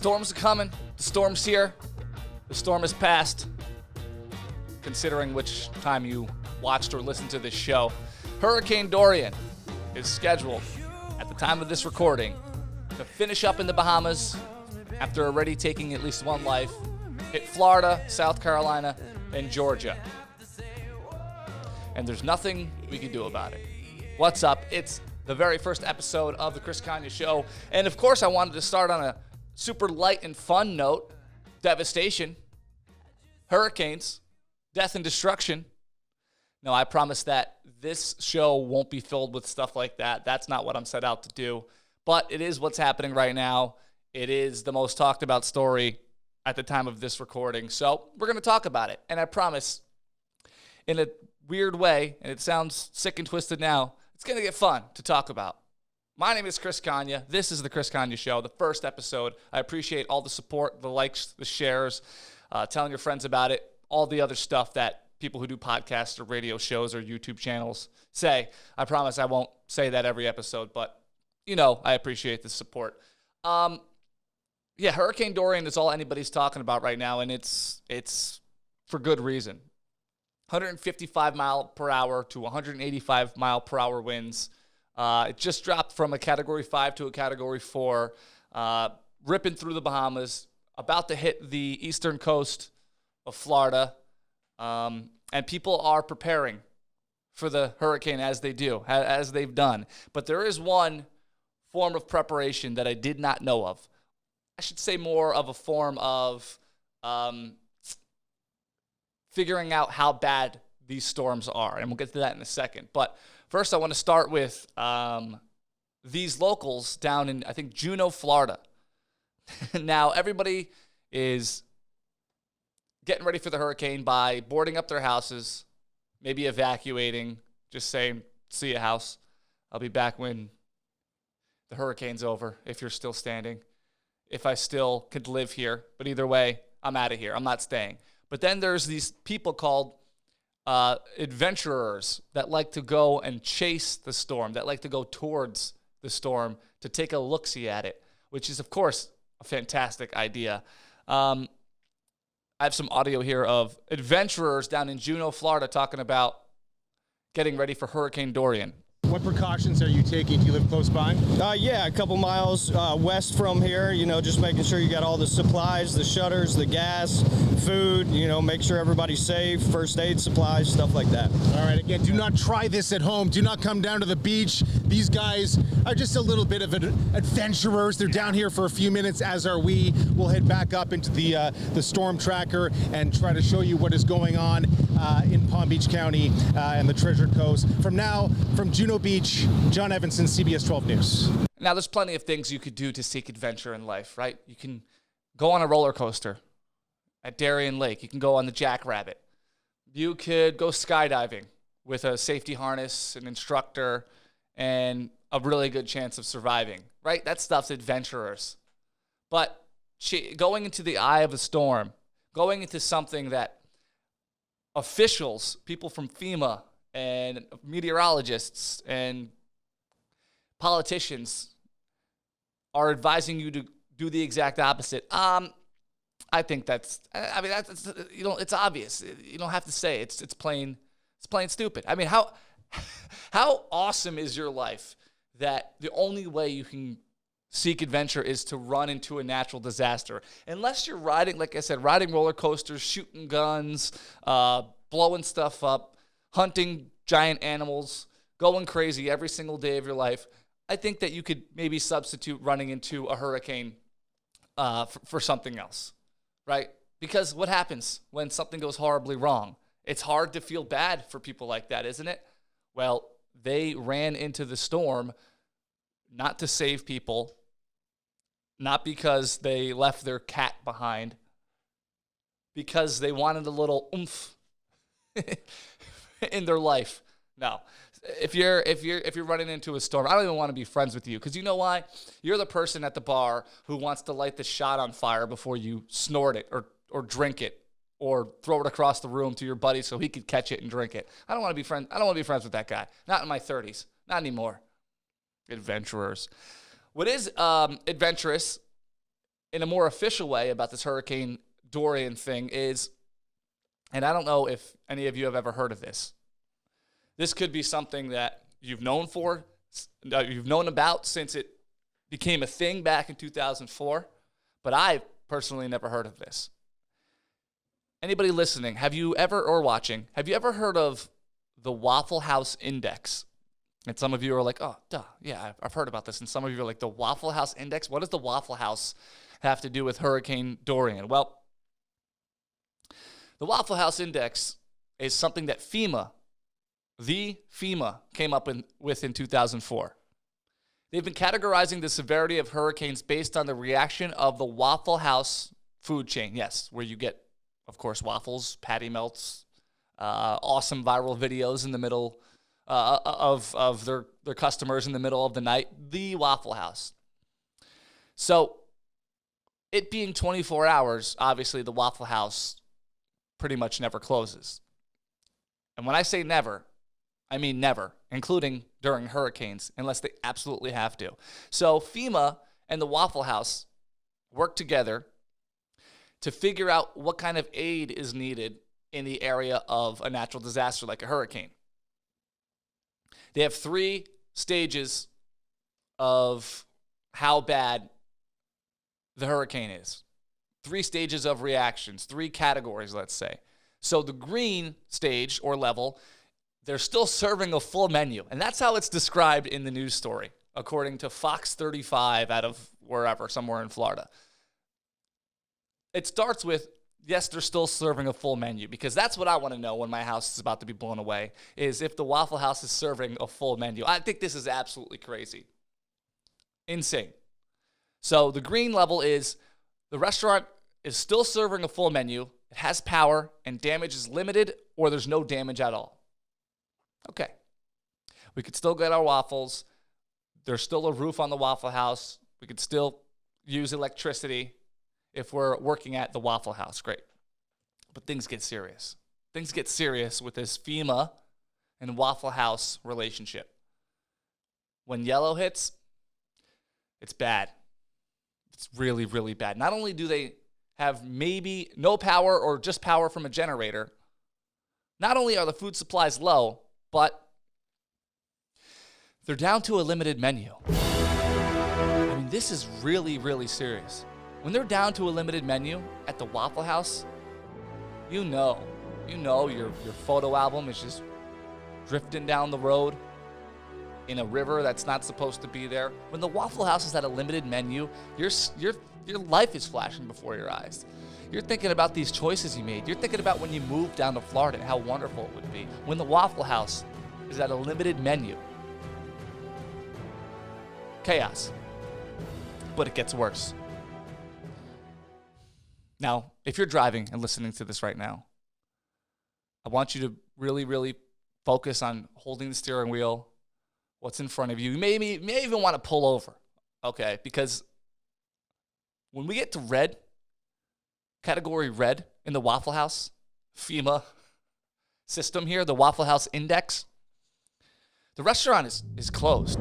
storms are coming. The storm's here. The storm has passed. Considering which time you watched or listened to this show, Hurricane Dorian is scheduled at the time of this recording to finish up in the Bahamas after already taking at least one life, hit Florida, South Carolina, and Georgia. And there's nothing we can do about it. What's up? It's the very first episode of the Chris Konya Show. And of course, I wanted to start on a super light and fun note. Devastation, hurricanes, death and destruction. No, I promise that this show won't be filled with stuff like that. That's not what I'm set out to do. But it is what's happening right now. It is the most talked about story at the time of this recording. So we're going to talk about it. And I promise, in a weird way, and it sounds sick and twisted now, it's going to get fun to talk about. My name is Chris Konya. This is the Chris Konya Show, the first episode. I appreciate all the support, the likes, the shares, telling your friends about it, all the other stuff that people who do podcasts or radio shows or YouTube channels say. I promise I won't say that every episode, but, you know, I appreciate the support. Yeah, Hurricane Dorian is all anybody's talking about right now, and it's for good reason. 155 mile per hour to 185 mile per hour winds. It just dropped from a Category 5 to a Category 4, ripping through the Bahamas, about to hit the eastern coast of Florida, and people are preparing for the hurricane as they've done. But there is one form of preparation that I did not know of. I should say more of a form of figuring out how bad these storms are, and we'll get to that in a second. But first, I want to start with these locals down in, I think, Juneau, Florida. Now, everybody is getting ready for the hurricane by boarding up their houses, maybe evacuating, just saying, see you, house. I'll be back when the hurricane's over, if you're still standing. If I still could live here. But either way, I'm out of here. I'm not staying. But then there's these people called adventurers that like to go and chase the storm, that like to go towards the storm to take a look-see at it, which is, of course, a fantastic idea. I have some audio here of adventurers down in Juneau, Florida, talking about getting ready for Hurricane Dorian. What precautions are you taking? Do you live close by? Yeah, a couple miles west from here, just making sure you got all the supplies, the shutters, the gas, food, make sure everybody's safe, first aid supplies, stuff like that. All right, again, do not try this at home. Do not come down to the beach. These guys are just a little bit of adventurers. They're down here for a few minutes, as are we. We'll head back up into the storm tracker and try to show you what is going on in Palm Beach County and the Treasure Coast. From Juneau Beach, John Evanson, CBS 12 News. Now, there's plenty of things you could do to seek adventure in life, right? You can go on a roller coaster at Darien Lake. You can go on the Jackrabbit. You could go skydiving with a safety harness, an instructor, and a really good chance of surviving, right? That stuff's adventurers. But going into the eye of a storm, going into something that officials, people from FEMA, and meteorologists and politicians are advising you to do the exact opposite. I think that's it's obvious. You don't have to say it. It's plain stupid. I mean, how awesome is your life that the only way you can seek adventure is to run into a natural disaster? Unless you're riding, like I said, riding roller coasters, shooting guns, blowing stuff up, hunting giant animals, going crazy every single day of your life, I think that you could maybe substitute running into a hurricane for something else, right? Because what happens when something goes horribly wrong? It's hard to feel bad for people like that, isn't it? Well, they ran into the storm not to save people, not because they left their cat behind, because they wanted a little oomph in their life. No. If you're running into a storm, I don't even want to be friends with you, because you know why? You're the person at the bar who wants to light the shot on fire before you snort it or drink it or throw it across the room to your buddy so he could catch it and drink it. I don't want to be friends with that guy. Not in my 30s. Not anymore. Adventurers. What is adventurous in a more official way about this Hurricane Dorian thing is, and I don't know if any of you have ever heard of this. This could be something that you've known about since it became a thing back in 2004, but I've personally never heard of this. Anybody listening, have you ever heard of the Waffle House Index? And some of you are like, oh, duh, yeah, I've heard about this. And some of you are like, the Waffle House Index? What does the Waffle House have to do with Hurricane Dorian? Well, the Waffle House Index is something that FEMA came up with in 2004. They've been categorizing the severity of hurricanes based on the reaction of the Waffle House food chain. Yes, where you get, of course, waffles, patty melts, awesome viral videos in the middle of their customers in the middle of the night, the Waffle House. So it being 24 hours, obviously the Waffle House pretty much never closes. And when I say never, I mean never, including during hurricanes, unless they absolutely have to. So FEMA and the Waffle House work together to figure out what kind of aid is needed in the area of a natural disaster like a hurricane. They have 3 stages of how bad the hurricane is. 3 stages of reactions, 3 categories, let's say. So the green stage or level, they're still serving a full menu. And that's how it's described in the news story, according to Fox 35 out of wherever, somewhere in Florida. It starts with, yes, they're still serving a full menu, because that's what I want to know when my house is about to be blown away, is if the Waffle House is serving a full menu. I think this is absolutely crazy. Insane. So the green level is the restaurant is still serving a full menu, it has power, and damage is limited or there's no damage at all. Okay. We could still get our waffles. There's still a roof on the Waffle House. We could still use electricity if we're working at the Waffle House. Great. But things get serious. Things get serious with this FEMA and Waffle House relationship. When yellow hits, it's bad. It's really, really bad. Not only do they have maybe no power or just power from a generator, not only are the food supplies low, but they're down to a limited menu. I mean, this is really, really serious. When they're down to a limited menu at the Waffle House, you know your photo album is just drifting down the road in a river that's not supposed to be there. When the Waffle House is at a limited menu, your life is flashing before your eyes. You're thinking about these choices you made. You're thinking about when you moved down to Florida and how wonderful it would be. When the Waffle House is at a limited menu. Chaos. But it gets worse. Now, if you're driving and listening to this right now, I want you to really, really focus on holding the steering wheel, what's in front of you. You may even want to pull over, okay? Because when we get to red, category red in the Waffle House, FEMA system here, the Waffle House Index, the restaurant is closed.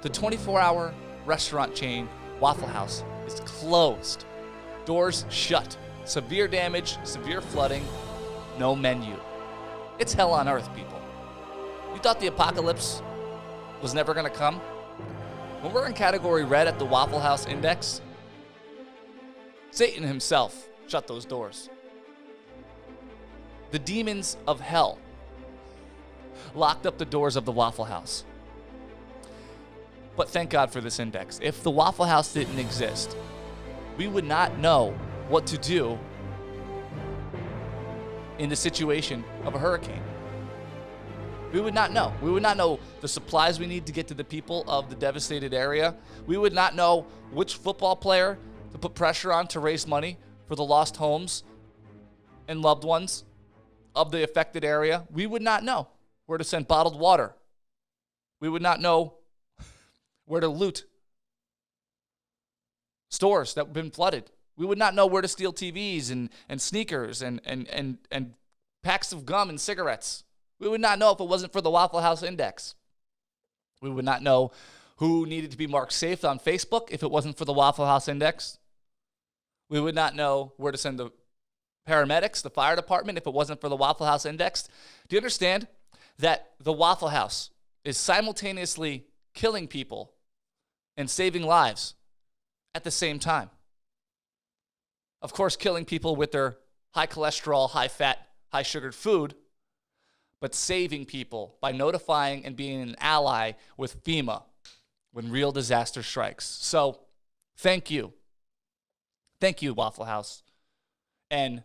The 24-hour restaurant chain, Waffle House, is closed. Doors shut. Severe damage, severe flooding, no menu. It's hell on earth, people. You thought the apocalypse was never going to come? When we're in category red at the Waffle House Index, Satan himself shut those doors. The demons of hell locked up the doors of the Waffle House. But thank God for this index. If the Waffle House didn't exist, we would not know what to do in the situation of a hurricane. We would not know. We would not know the supplies we need to get to the people of the devastated area. We would not know which football player to put pressure on to raise money for the lost homes and loved ones of the affected area. We would not know where to send bottled water. We would not know where to loot stores that have been flooded. We would not know where to steal TVs and sneakers and packs of gum and cigarettes. We would not know if it wasn't for the Waffle House Index. We would not know who needed to be marked safe on Facebook if it wasn't for the Waffle House Index. We would not know where to send the paramedics, the fire department, if it wasn't for the Waffle House Index. Do you understand that the Waffle House is simultaneously killing people and saving lives at the same time? Of course, killing people with their high cholesterol, high fat, high sugared food, but saving people by notifying and being an ally with FEMA when real disaster strikes. So, thank you. Thank you, Waffle House. And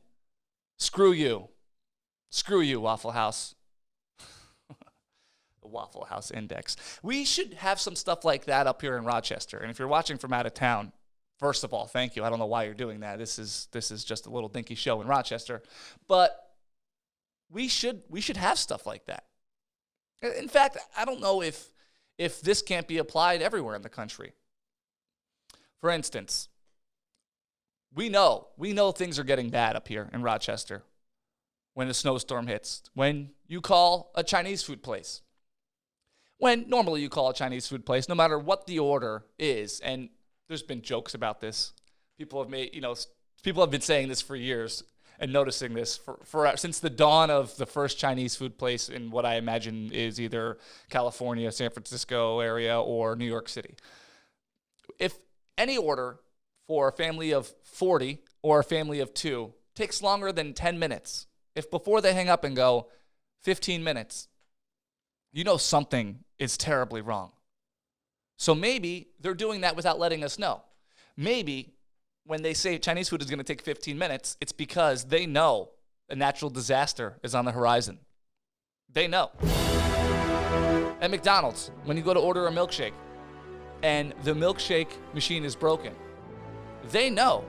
screw you. Screw you, Waffle House. The Waffle House Index. We should have some stuff like that up here in Rochester. And if you're watching from out of town, first of all, thank you. I don't know why you're doing that. This is just a little dinky show in Rochester. But we should have stuff like that. In fact, I don't know if this can't be applied everywhere in the country. For instance, we know things are getting bad up here in Rochester when a snowstorm hits. When you call a Chinese food place. When normally you call a Chinese food place, no matter what the order is, and there's been jokes about this. People have been saying this for years and noticing this for since the dawn of the first Chinese food place in what I imagine is either California, San Francisco area, or New York City. If any order for a family of 40 or a family of 2 takes longer than 10 minutes, if before they hang up and go 15 minutes, you know something is terribly wrong. So maybe they're doing that without letting us know. Maybe when they say Chinese food is going to take 15 minutes, it's because they know a natural disaster is on the horizon. They know. At McDonald's, when you go to order a milkshake and the milkshake machine is broken, they know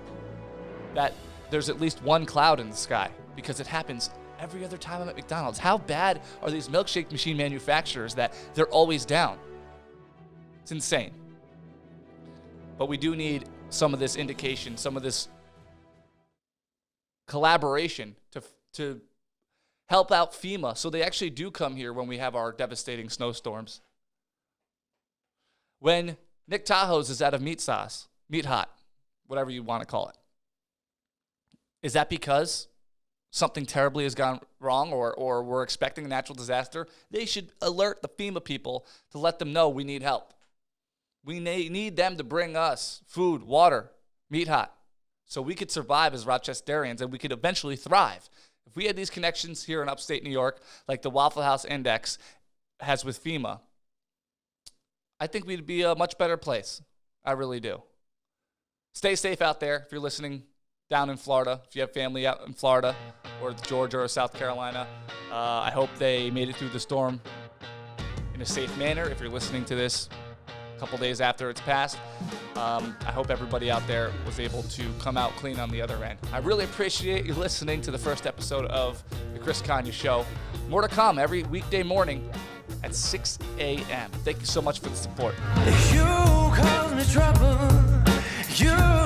that there's at least one cloud in the sky because it happens every other time I'm at McDonald's. How bad are these milkshake machine manufacturers that they're always down? It's insane. But we do need some of this indication, some of this collaboration to help out FEMA so they actually do come here when we have our devastating snowstorms. When Nick Tahoe's is out of meat sauce, meat hot, whatever you want to call it, is that because something terribly has gone wrong or we're expecting a natural disaster? They should alert the FEMA people to let them know we need help. We need them to bring us food, water, meat hot, so we could survive as Rochesterians and we could eventually thrive. If we had these connections here in upstate New York, like the Waffle House Index has with FEMA, I think we'd be a much better place. I really do. Stay safe out there if you're listening down in Florida, if you have family out in Florida or Georgia or South Carolina. I hope they made it through the storm in a safe manner. If you're listening to this a couple days after it's passed, I hope everybody out there was able to come out clean on the other end. I really appreciate you listening to the first episode of the Chris Konya Show. More to come every weekday morning at 6 a.m. Thank you so much for the support. You cause me trouble. You